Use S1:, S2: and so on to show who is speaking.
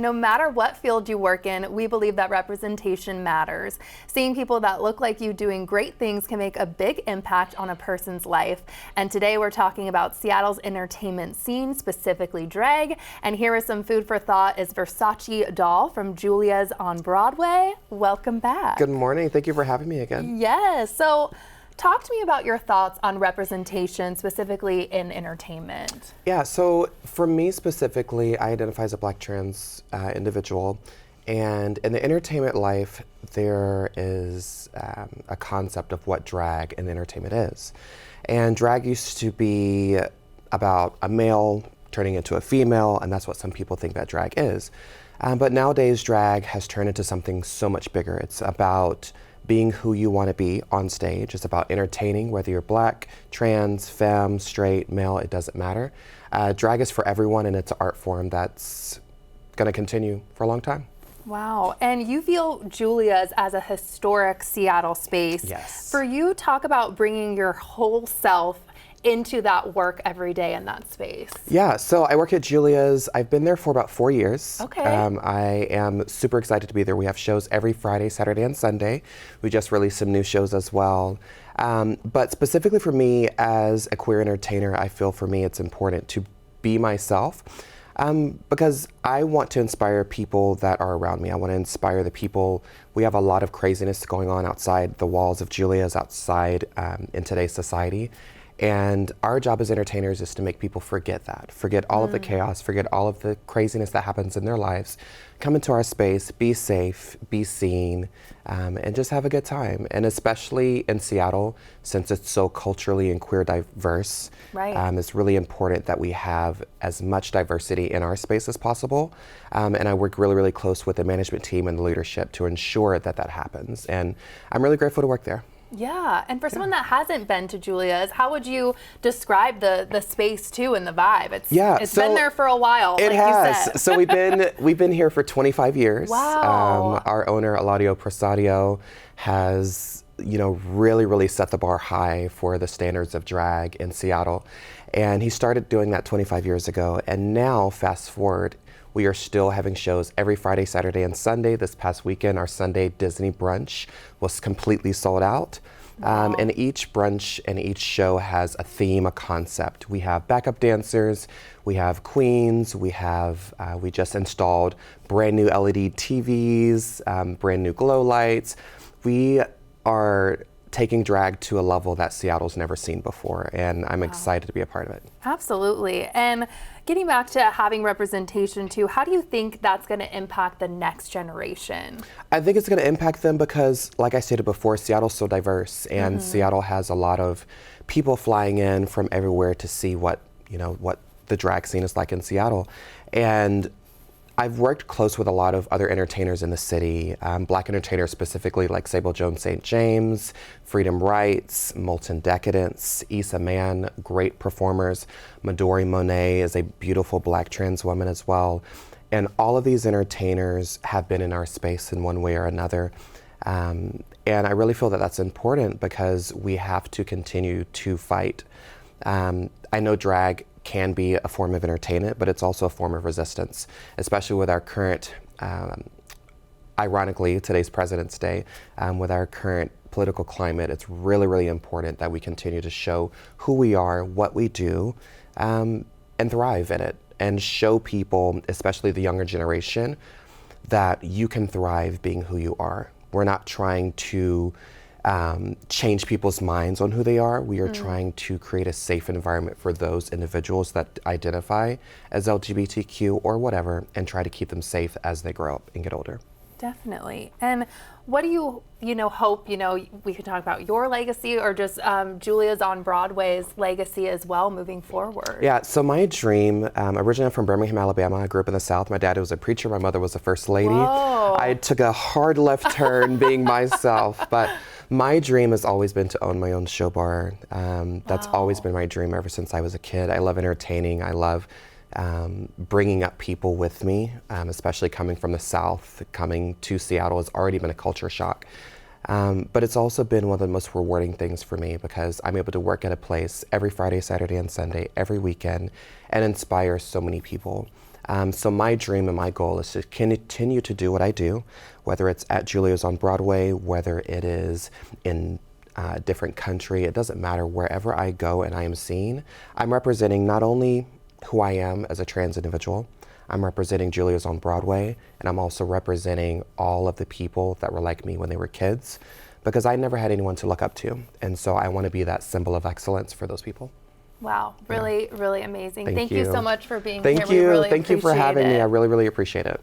S1: no matter what field you work in, we believe that representation matters. Seeing people that look like you doing great things can make a big impact on a person's life. And today we're talking about Seattle's entertainment scene, specifically drag. And here is some food for thought is Versace Doll from Julia's on Broadway. Welcome back.
S2: Good morning. Thank you for having me again.
S1: Yes. So talk to me about your thoughts on representation, specifically in entertainment.
S2: Yeah, so for me specifically, I identify as a Black trans individual. And in the entertainment life, there is a concept of what drag and entertainment is. And drag used to be about a male turning into a female, and that's what some people think that drag is. But nowadays, drag has turned into something so much bigger. It's about being who you want to be on stage. It's about entertaining, whether you're Black, trans, femme, straight, male, it doesn't matter. Drag is for everyone, and it's an art form that's going to continue for a long time.
S1: Wow. And you feel Julia's as a historic Seattle space.
S2: Yes.
S1: For you, talk about bringing your whole self into that work every day in that space.
S2: Yeah, so I work at Julia's. I've been there for about 4 years.
S1: Okay.
S2: I am super excited to be there. We have shows every Friday, Saturday, and Sunday. We just released some new shows as well. But specifically for me as a queer entertainer, I feel for me it's important to be myself because I want to inspire people that are around me. I want to inspire the people. We have a lot of craziness going on outside the walls of Julia's, outside in today's society. And our job as entertainers is to make people forget that, forget all of the chaos, forget all of the craziness that happens in their lives, come into our space, be safe, be seen, and just have a good time. And especially in Seattle, since it's so culturally and queer diverse,
S1: right.
S2: It's really important that we have as much diversity in our space as possible. And I work really, really close with the management team and the leadership to ensure that that happens. And I'm really grateful to work there.
S1: Yeah, and for someone that hasn't been to Julia's, how would you describe the space too and the vibe? It's been there for a while.
S2: It has. So we've been here for 25 years.
S1: Wow.
S2: Our owner, Eladio Prasadio, has really, really set the bar high for the standards of drag in Seattle, and he started doing that 25 years ago. And now, fast forward, we are still having shows every Friday, Saturday, and Sunday. This past weekend, our Sunday Disney brunch was completely sold out.
S1: Wow.
S2: And each brunch and each show has a theme, a concept. We have backup dancers, we have queens, we just installed brand new LED TVs, brand new glow lights. We are taking drag to a level that Seattle's never seen before, and I'm excited to be a part of it.
S1: Absolutely. And getting back to having representation too, how do you think that's going to impact the next generation?
S2: I think it's going to impact them because, like I stated before, Seattle's so diverse, and Seattle has a lot of people flying in from everywhere to see what the drag scene is like in Seattle. And I've worked close with a lot of other entertainers in the city, Black entertainers specifically like Sable Jones St. James, Freedom Rights, Molten Decadence, Issa Mann, great performers. Midori Monet is a beautiful Black trans woman as well. And all of these entertainers have been in our space in one way or another. And I really feel that that's important because we have to continue to fight. I know drag can be a form of entertainment, but it's also a form of resistance, especially with our current, ironically, today's President's Day, with our current political climate. It's really, really important that we continue to show who we are, what we do, and thrive in it, and show people, especially the younger generation, that you can thrive being who you are. We're not trying to change people's minds on who they are. We are trying to create a safe environment for those individuals that identify as LGBTQ or whatever, and try to keep them safe as they grow up and get older.
S1: Definitely. And what do you hope, we could talk about your legacy or just Julia's on Broadway's legacy as well moving forward?
S2: Yeah, so my dream, originally I'm from Birmingham, Alabama. I grew up in the South. My dad was a preacher. My mother was a first lady.
S1: Whoa.
S2: I took a hard left turn being myself, but my dream has always been to own my own show bar. That's always been my dream ever since I was a kid. I love entertaining. I love bringing up people with me, especially coming from the South. Coming to Seattle has already been a culture shock. But it's also been one of the most rewarding things for me because I'm able to work at a place every Friday, Saturday, and Sunday, every weekend, and inspire so many people. So my dream and my goal is to continue to do what I do, whether it's at Julia's on Broadway, whether it is in a different country, it doesn't matter. Wherever I go and I am seen, I'm representing not only who I am as a trans individual, I'm representing Julia's on Broadway, and I'm also representing all of the people that were like me when they were kids, because I never had anyone to look up to. And so I want to be that symbol of excellence for those people.
S1: Wow, really, really amazing.
S2: Thank
S1: you
S2: you
S1: so much for being
S2: Thank
S1: here.
S2: you.
S1: We really
S2: Thank you for
S1: appreciate
S2: having me.
S1: it.
S2: I really, really appreciate it.